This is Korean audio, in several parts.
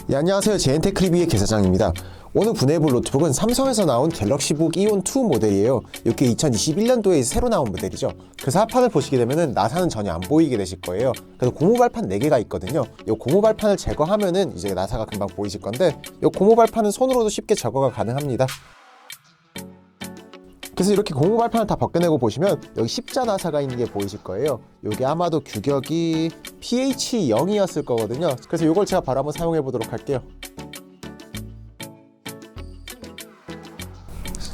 네, 안녕하세요. 제엔테크리뷰의 개사장입니다. 오늘 분해해볼 노트북은 삼성에서 나온 갤럭시북 이온2 모델이에요. 이게 2021년도에 새로 나온 모델이죠. 그래서 하판을 보시게 되면은 나사는 전혀 안 보이게 되실 거예요. 그래서 고무 발판 4개가 있거든요. 이 고무 발판을 제거하면은 이제 나사가 금방 보이실 건데, 이 고무 발판은 손으로도 쉽게 제거가 가능합니다. 그래서 이렇게 고무 발판을 다 벗겨내고 보시면 여기 십자 나사가 있는 게 보이실 거예요. 이게 아마도 규격이 PH0이었을 거거든요. 그래서 이걸 제가 바로 한번 사용해 보도록 할게요.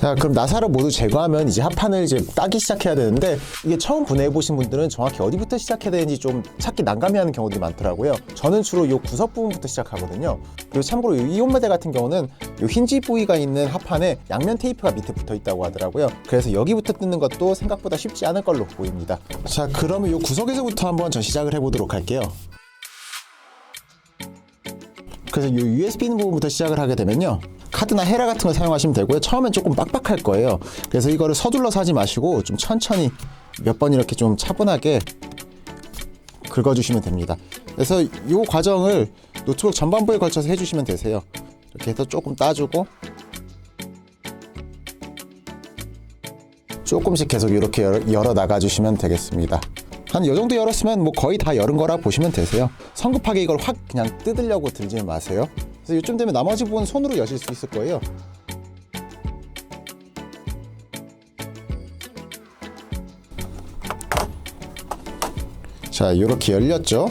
자, 그럼 나사를 모두 제거하면 이제 하판을 이제 따기 시작해야 되는데, 이게 처음 분해해 보신 분들은 정확히 어디부터 시작해야 되는지 좀 찾기 난감해하는 경우들이 많더라고요. 저는 주로 이 구석 부분부터 시작하거든요. 그리고 참고로 이 이온 모델 같은 경우는 이 힌지 부위가 있는 하판에 양면 테이프가 밑에 붙어 있다고 하더라고요. 그래서 여기부터 뜯는 것도 생각보다 쉽지 않을 걸로 보입니다. 자, 그러면 이 구석에서부터 한번 전 시작을 해보도록 할게요. 그래서 이 USB 있는 부분부터 시작을 하게 되면요, 카드나 헤라 같은 걸 사용하시면 되고요. 처음엔 조금 빡빡할 거예요. 그래서 이거를 서둘러서 하지 마시고 좀 천천히 몇 번 이렇게 좀 차분하게 긁어주시면 됩니다. 그래서 이 과정을 노트북 전반부에 걸쳐서 해주시면 되세요. 이렇게 해서 조금 따주고 조금씩 계속 이렇게 열어 나가주시면 되겠습니다. 한 이 정도 열었으면 뭐 거의 다 열은 거라 보시면 되세요. 성급하게 이걸 확 그냥 뜯으려고 들지 마세요. 그래서 이쯤 되면 나머지 부분 손으로 여실 수 있을 거예요. 자, 이렇게 열렸죠.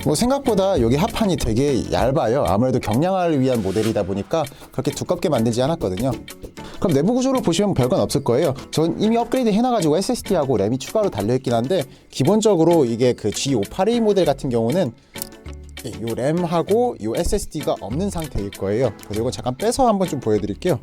뭐 생각보다 여기 하판이 되게 얇아요. 아무래도 경량화를 위한 모델이다 보니까 그렇게 두껍게 만들지 않았거든요. 그럼 내부 구조를 보시면 별건 없을 거예요. 전 이미 업그레이드 해놔가지고 SSD하고 램이 추가로 달려있긴 한데, 기본적으로 이게 그 G582 모델 같은 경우는 이 램하고 이 SSD가 없는 상태일 거예요. 그래서 이거 잠깐 빼서 한번 좀 보여드릴게요.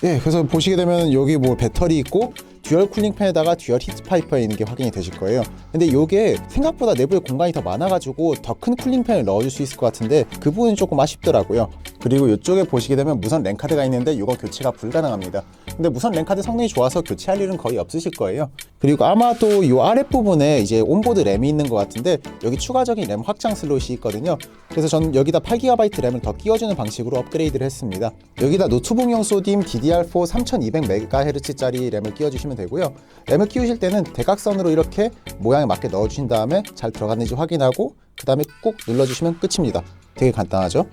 예, 그래서 보시게 되면 여기 뭐 배터리 있고 듀얼 쿨링 팬에다가 듀얼 히트 파이프가 있는 게 확인이 되실 거예요. 근데 이게 생각보다 내부에 공간이 더 많아가지고 더 큰 쿨링 팬을 넣어줄 수 있을 것 같은데 그 부분이 조금 아쉽더라고요. 그리고 이쪽에 보시게 되면 무선 랜카드가 있는데 이거 교체가 불가능합니다. 근데 무선 랜카드 성능이 좋아서 교체할 일은 거의 없으실 거예요. 그리고 아마도 이 아랫부분에 이제 온보드 램이 있는 것 같은데, 여기 추가적인 램 확장 슬롯이 있거든요. 그래서 저는 여기다 8GB 램을 더 끼워주는 방식으로 업그레이드를 했습니다. 여기다 노트북용 소딤 DDR4 3200MHz짜리 램을 끼워주시면 되고요. 램을 끼우실 때는 대각선으로 이렇게 모양에 맞게 넣어주신 다음에 잘 들어갔는지 확인하고 그 다음에 꾹 눌러주시면 끝입니다. 되게 간단하죠?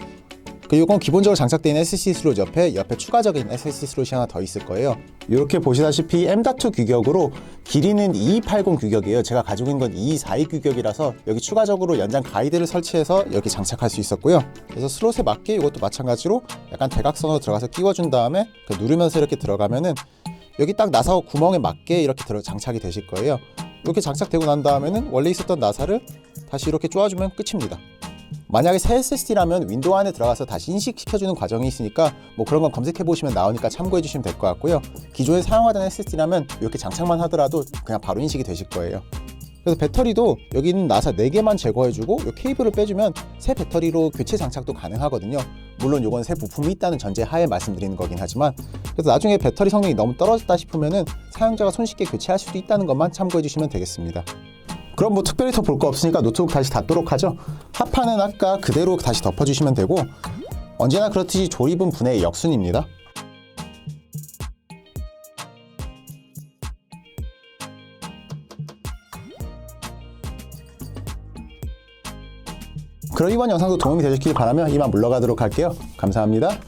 그리고 이건 기본적으로 장착되어 있는 SSD 슬롯 옆에 추가적인 SSD 슬롯이 하나 더 있을 거예요. 이렇게 보시다시피 M.2 규격으로 길이는 2280 규격이에요. 제가 가지고 있는 건 2242 규격이라서 여기 추가적으로 연장 가이드를 설치해서 여기 장착할 수 있었고요. 그래서 슬롯에 맞게 이것도 마찬가지로 약간 대각선으로 들어가서 끼워준 다음에 누르면서 이렇게 들어가면은 여기 딱 나사 구멍에 맞게 이렇게 장착이 되실 거예요. 이렇게 장착되고 난 다음에는 원래 있었던 나사를 다시 이렇게 쪼아주면 끝입니다. 만약에 새 SSD라면 윈도우 안에 들어가서 다시 인식시켜주는 과정이 있으니까 뭐 그런 건 검색해 보시면 나오니까 참고해 주시면 될 것 같고요. 기존에 사용하던 SSD라면 이렇게 장착만 하더라도 그냥 바로 인식이 되실 거예요. 그래서 배터리도 여기 있는 나사 4개만 제거해주고 이 케이블을 빼주면 새 배터리로 교체 장착도 가능하거든요. 물론 이건 새 부품이 있다는 전제 하에 말씀드리는 거긴 하지만, 그래서 나중에 배터리 성능이 너무 떨어졌다 싶으면은 사용자가 손쉽게 교체할 수도 있다는 것만 참고해 주시면 되겠습니다. 그럼 뭐 특별히 더 볼 거 없으니까 노트북 다시 닫도록 하죠. 하판은 아까 그대로 다시 덮어주시면 되고, 언제나 그렇듯이 조립은 분해의 역순입니다. 그럼 이번 영상도 도움이 되셨길 바라며 이만 물러가도록 할게요. 감사합니다.